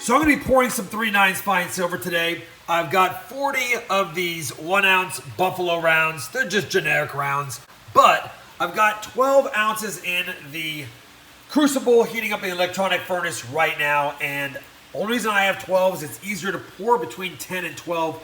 So I'm going to be pouring some 3/9 fine silver today. I've got 40 of these 1 ounce Buffalo rounds. They're just generic rounds. But I've got 12 ounces in the Crucible heating up the electronic furnace right now. And the only reason I have 12 is it's easier to pour between 10 and 12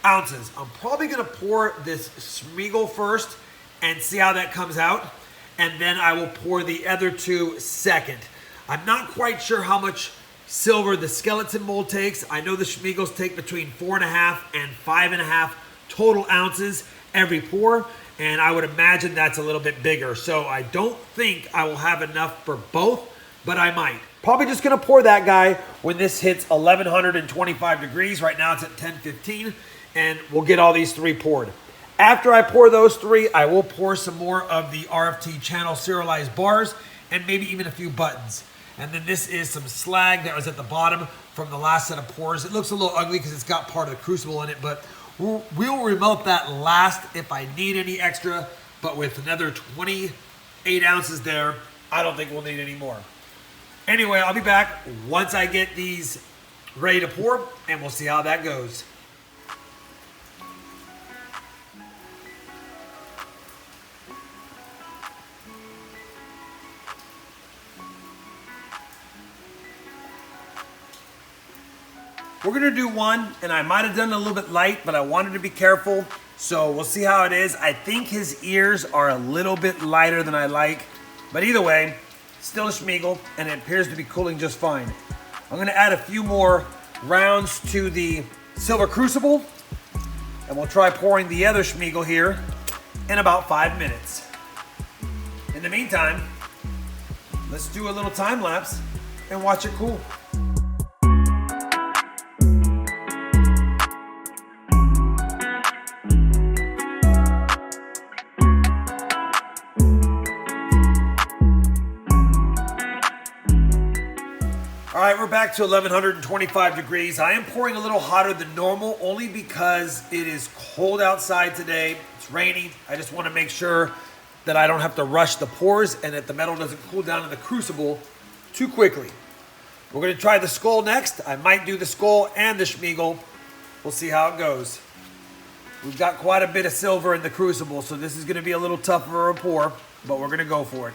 ounces. I'm probably going to pour this Schmiegel first and see how that comes out. And then I will pour the other two second. I'm not quite sure how much silver the skeleton mold takes. I know the Schmiegels take between 4.5 and 5.5 total ounces every pour, and I would imagine that's a little bit bigger. So I don't think I will have enough for both, but I might. Probably just gonna pour that guy when this hits 1125 degrees. Right now it's at 1015, and we'll get all these 3 poured. After I pour those 3, I will pour some more of the RFT Channel Silver Bars and maybe even a few buttons. And then this is some slag that was at the bottom from the last set of pours. It looks a little ugly because it's got part of the Crucible in it, but we'll remelt that last if I need any extra. But with another 28 ounces there, I don't think we'll need any more. Anyway, I'll be back once I get these ready to pour, and we'll see how that goes. We're gonna do one, and I might have done it a little bit light, but I wanted to be careful, so we'll see how it is. I think his ears are a little bit lighter than I like, but either way, still a Schmiegel, and it appears to be cooling just fine. I'm gonna add a few more rounds to the silver Crucible, and we'll try pouring the other Schmiegel here in about 5 minutes. In the meantime, let's do a little time lapse and watch it cool. All right, we're back to 1125 degrees. I am pouring a little hotter than normal only because it is cold outside today. It's rainy. I just want to make sure that I don't have to rush the pours and that the metal doesn't cool down in the Crucible too quickly. We're going to try the skull next. I might do the skull and the Schmiegel. We'll see how it goes. We've got quite a bit of silver in the Crucible, so this is going to be a little tougher of a pour, but we're going to go for it.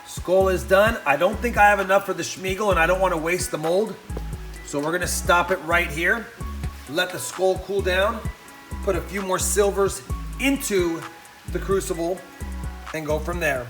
Skull is done. I don't think I have enough for the Schmiegel, and I don't want to waste the mold. So we're going to stop it right here. Let the skull cool down. Put a few more silvers into the Crucible and go from there.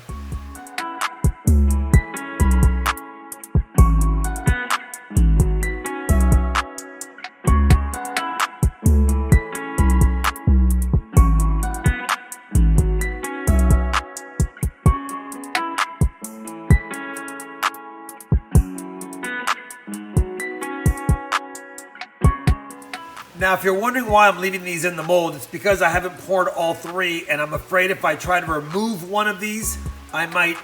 Now, if you're wondering why I'm leaving these in the mold, it's because I haven't poured all 3, and I'm afraid if I try to remove one of these, I might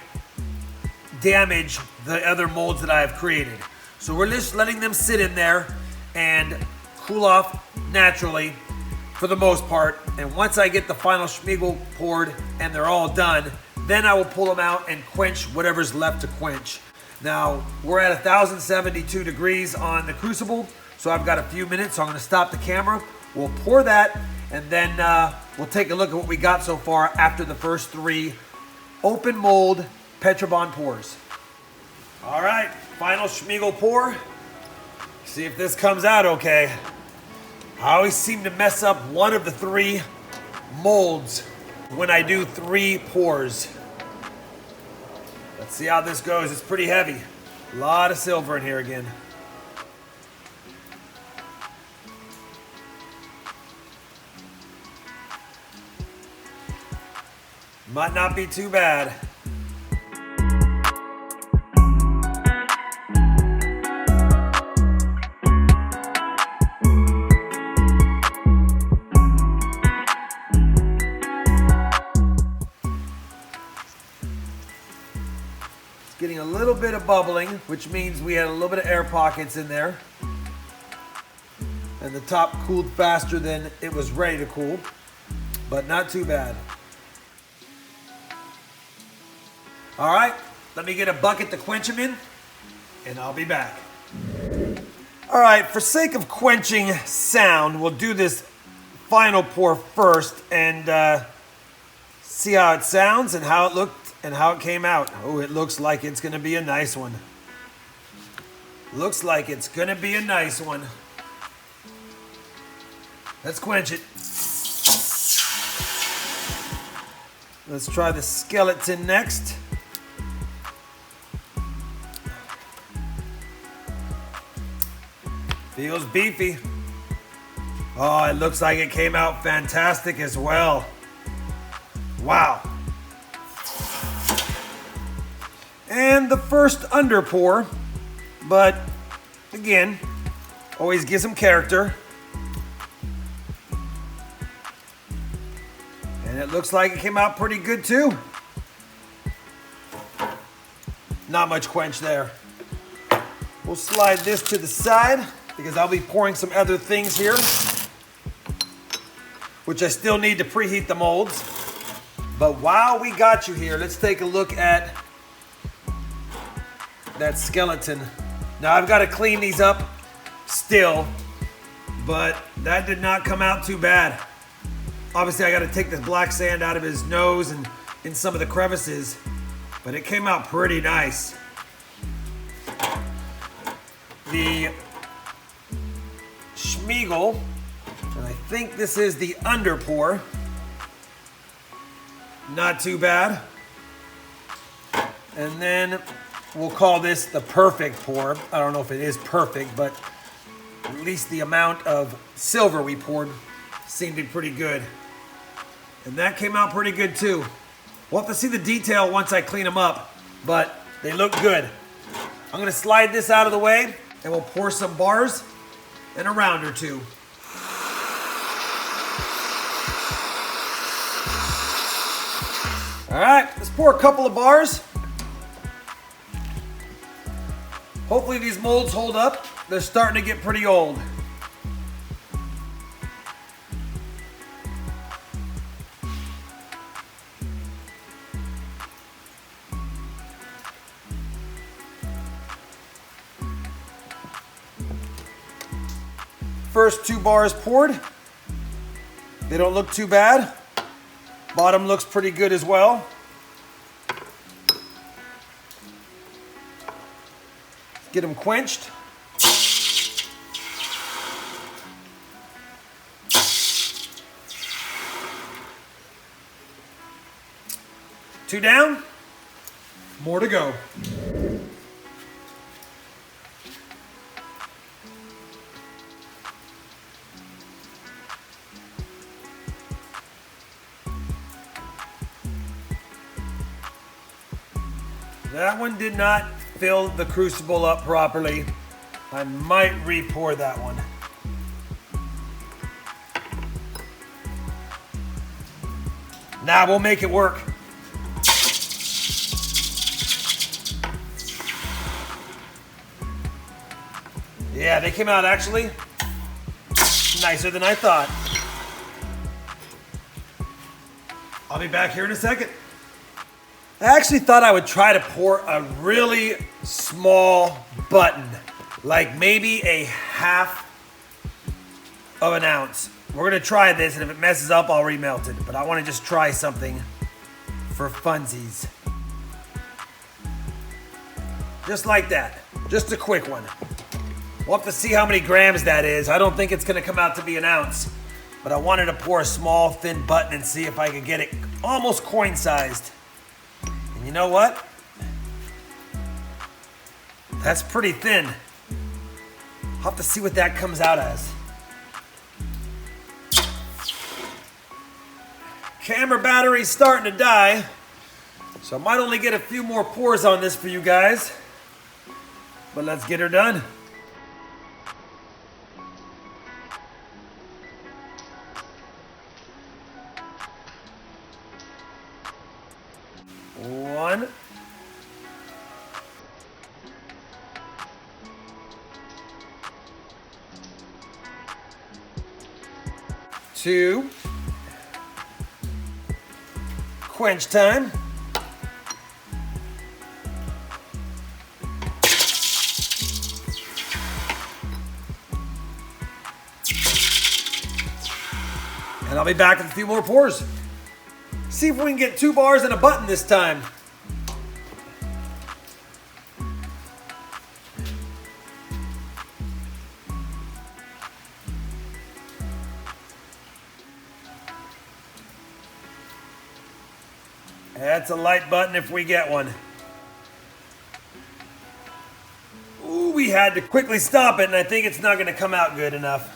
damage the other molds that I have created. So we're just letting them sit in there and cool off naturally for the most part. And once I get the final Schmiegel poured and they're all done, then I will pull them out and quench whatever's left to quench. Now, we're at 1072 degrees on the Crucible. So I've got a few minutes, so I'm going to stop the camera. We'll pour that, and then we'll take a look at what we got so far after the first 3 open mold Petrobond pours. All right, final Schmiegel pour. See if this comes out okay. I always seem to mess up one of the 3 molds when I do 3 pours. Let's see how this goes. It's pretty heavy. A lot of silver in here again. Might not be too bad. It's getting a little bit of bubbling, which means we had a little bit of air pockets in there. And the top cooled faster than it was ready to cool, but not too bad. All right, let me get a bucket to quench them in, and I'll be back. All right, for sake of quenching sound, we'll do this final pour first and see how it sounds and how it looked and how it came out. Oh, it looks like it's gonna be a nice one. Looks like it's gonna be a nice one. Let's quench it. Let's try the skeleton next. Feels beefy. Oh, it looks like it came out fantastic as well. Wow. And the first under pour, but again, always gives some character. And it looks like it came out pretty good too. Not much quench there. We'll slide this to the side because I'll be pouring some other things here, which I still need to preheat the molds. But while we got you here, let's take a look at that skeleton. Now I've got to clean these up still, but that did not come out too bad. Obviously I got to take the black sand out of his nose and in some of the crevices, but it came out pretty nice. The Schmiegel, and I think this is the under pour. Not too bad. And then we'll call this the perfect pour. I don't know if it is perfect, but at least the amount of silver we poured seemed to be pretty good. And that came out pretty good too. We'll have to see the detail once I clean them up, but they look good. I'm gonna slide this out of the way and we'll pour some bars and a round or two. All right, let's pour a couple of bars. Hopefully these molds hold up. They're starting to get pretty old. First 2 bars poured. They don't look too bad. Bottom looks pretty good as well. Get them quenched. Two down, more to go. That one did not fill the crucible up properly. I might re-pour that one. Nah, we'll make it work. Yeah, they came out actually nicer than I thought. I'll be back here in a second. I actually thought I would try to pour a really small button, like maybe a half of an ounce. We're gonna try this, and if it messes up, I'll remelt it. But I wanna just try something for funsies. Just like that, just a quick one. We'll have to see how many grams that is. I don't think it's gonna come out to be an ounce, but I wanted to pour a small, thin button and see if I could get it almost coin-sized. And you know what? That's pretty thin. I'll have to see what that comes out as. Camera battery's starting to die, so I might only get a few more pours on this for you guys. But let's get her done. One. Two. Quench time. and I'll be back with a few more pours. See if we can get 2 bars and a button this time. That's a light button if we get one. Ooh, we had to quickly stop it, and I think it's not going to come out good enough.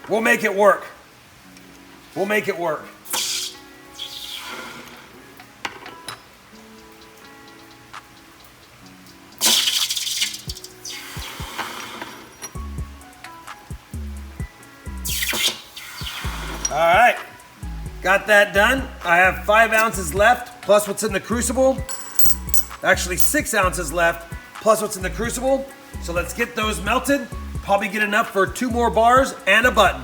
We'll make it work. We'll make it work. All right, got that done. I have 5 ounces left, plus what's in the Crucible. Actually 6 ounces left, plus what's in the Crucible. So let's get those melted. Probably get enough for 2 more bars and a button.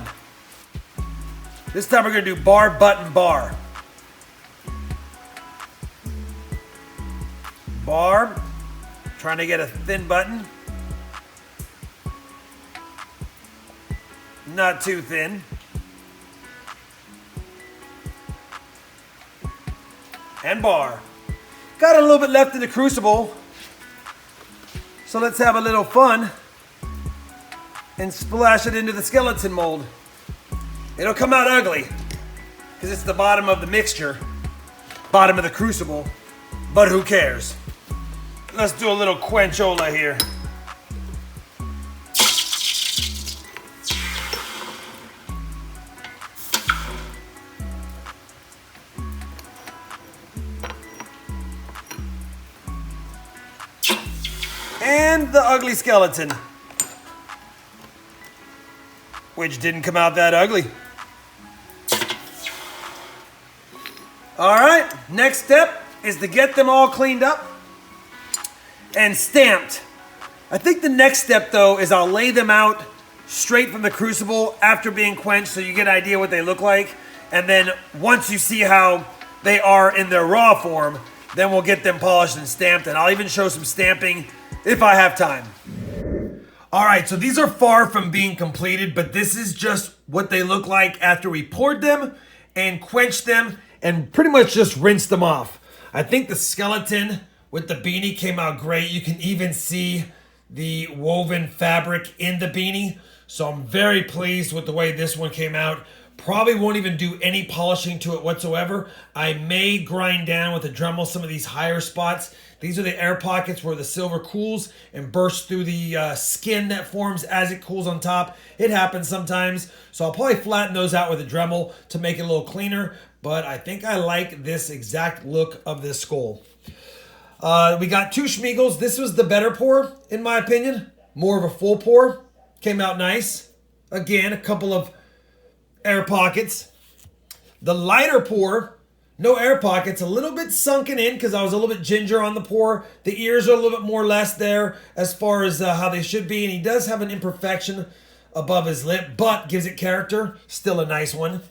This time we're gonna do bar, button, bar. Bar, trying to get a thin button. Not too thin. And bar. Got a little bit left in the Crucible. So let's have a little fun and splash it into the skeleton mold. It'll come out ugly because it's the bottom of the mixture, bottom of the Crucible, but who cares? Let's do a little quenchola here. And the ugly skeleton, which didn't come out that ugly. All right, next step is to get them all cleaned up and stamped. I think the next step though is I'll lay them out straight from the Crucible after being quenched so you get an idea what they look like. And then once you see how they are in their raw form, then we'll get them polished and stamped, and I'll even show some stamping if I have time. All right, so these are far from being completed, but this is just what they look like after we poured them and quenched them and pretty much just rinsed them off. I think the skeleton with the beanie came out great. You can even see the woven fabric in the beanie. So I'm very pleased with the way this one came out. Probably won't even do any polishing to it whatsoever. I may grind down with a Dremel some of these higher spots. These are the air pockets where the silver cools and bursts through the skin that forms as it cools on top. It happens sometimes. So I'll probably flatten those out with a Dremel to make it a little cleaner. But I think I like this exact look of this skull. We got 2 Schmiegels. This was the better pour, in my opinion. More of a full pour. Came out nice. Again, a couple of air pockets. The lighter pour, no air pockets, a little bit sunken in because I was a little bit ginger on the pour. The ears are a little bit more or less there as far as how they should be. And he does have an imperfection above his lip, but gives it character. Still a nice one.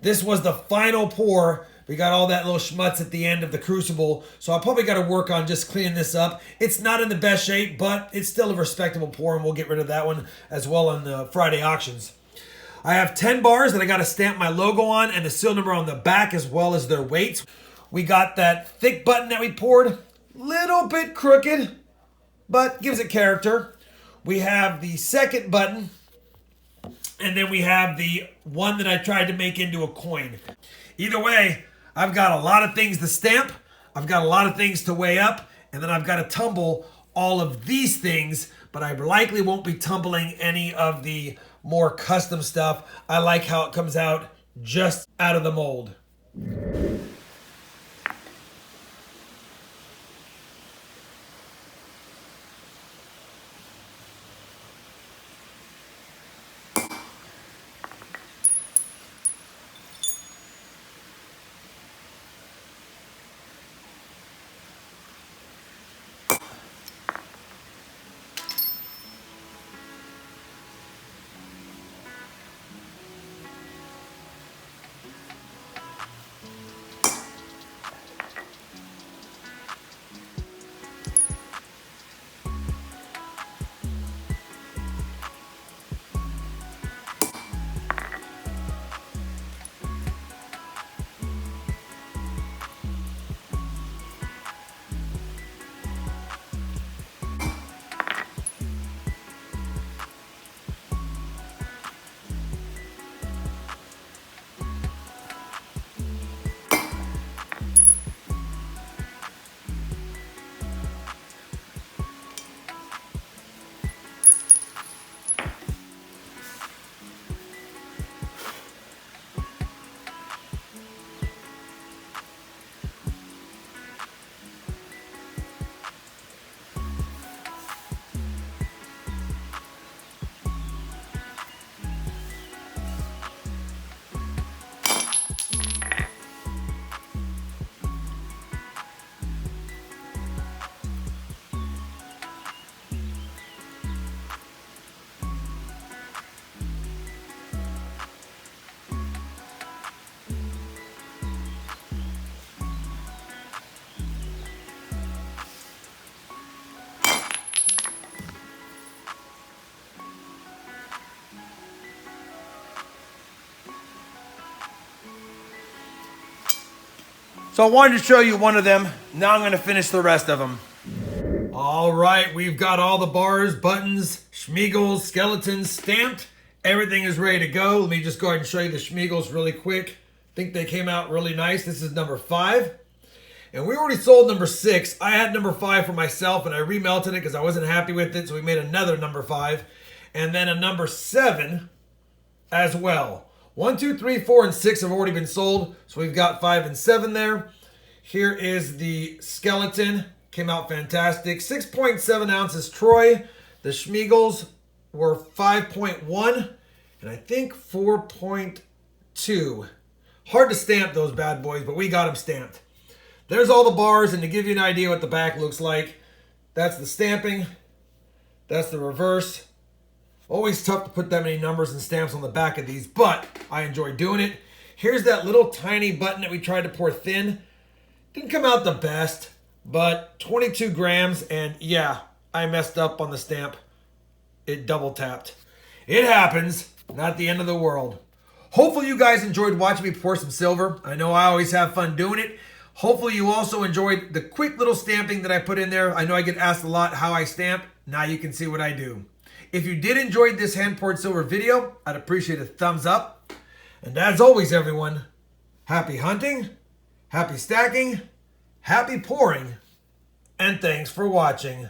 This was the final pour. We got all that little schmutz at the end of the Crucible. So I probably got to work on just cleaning this up. It's not in the best shape, but it's still a respectable pour, and we'll get rid of that one as well on the Friday auctions. I have 10 bars that I got to stamp my logo on and the serial number on the back as well as their weights. We got that thick button that we poured. Little bit crooked, but gives it character. We have the second button, and then we have the one that I tried to make into a coin. Either way, I've got a lot of things to stamp. I've got a lot of things to weigh up, and then I've got to tumble all of these things, but I likely won't be tumbling any of the more custom stuff. I like how it comes out just out of the mold. So I wanted to show you one of them. Now I'm going to finish the rest of them. All right, we've got all the bars, buttons, schmeagles, skeletons stamped. Everything is ready to go. Let me just go ahead and show you the schmeagles really quick. I think they came out really nice. This is number 5. And we already sold number 6. I had number 5 for myself, and I remelted it because I wasn't happy with it, so we made another number 5. And then a number 7 as well. 1, 2, 3, 4, and 6 have already been sold, so we've got 5 and 7 there. Here is the skeleton. Came out fantastic. 6.7 ounces Troy. The schmeagles were 5.1, and I think 4.2. Hard to stamp those bad boys, but we got them stamped. There's all the bars, and to give you an idea what the back looks like, that's the stamping. That's the reverse. Always tough to put that many numbers and stamps on the back of these, but I enjoy doing it. Here's that little tiny button that we tried to pour thin. Didn't come out the best, but 22 grams, and yeah, I messed up on the stamp. It double tapped. It happens. Not the end of the world. Hopefully you guys enjoyed watching me pour some silver. I know I always have fun doing it. Hopefully you also enjoyed the quick little stamping that I put in there. I know I get asked a lot how I stamp. Now you can see what I do. If you did enjoy this hand-poured silver video, I'd appreciate a thumbs up. And as always, everyone, happy hunting, happy stacking, happy pouring, and thanks for watching.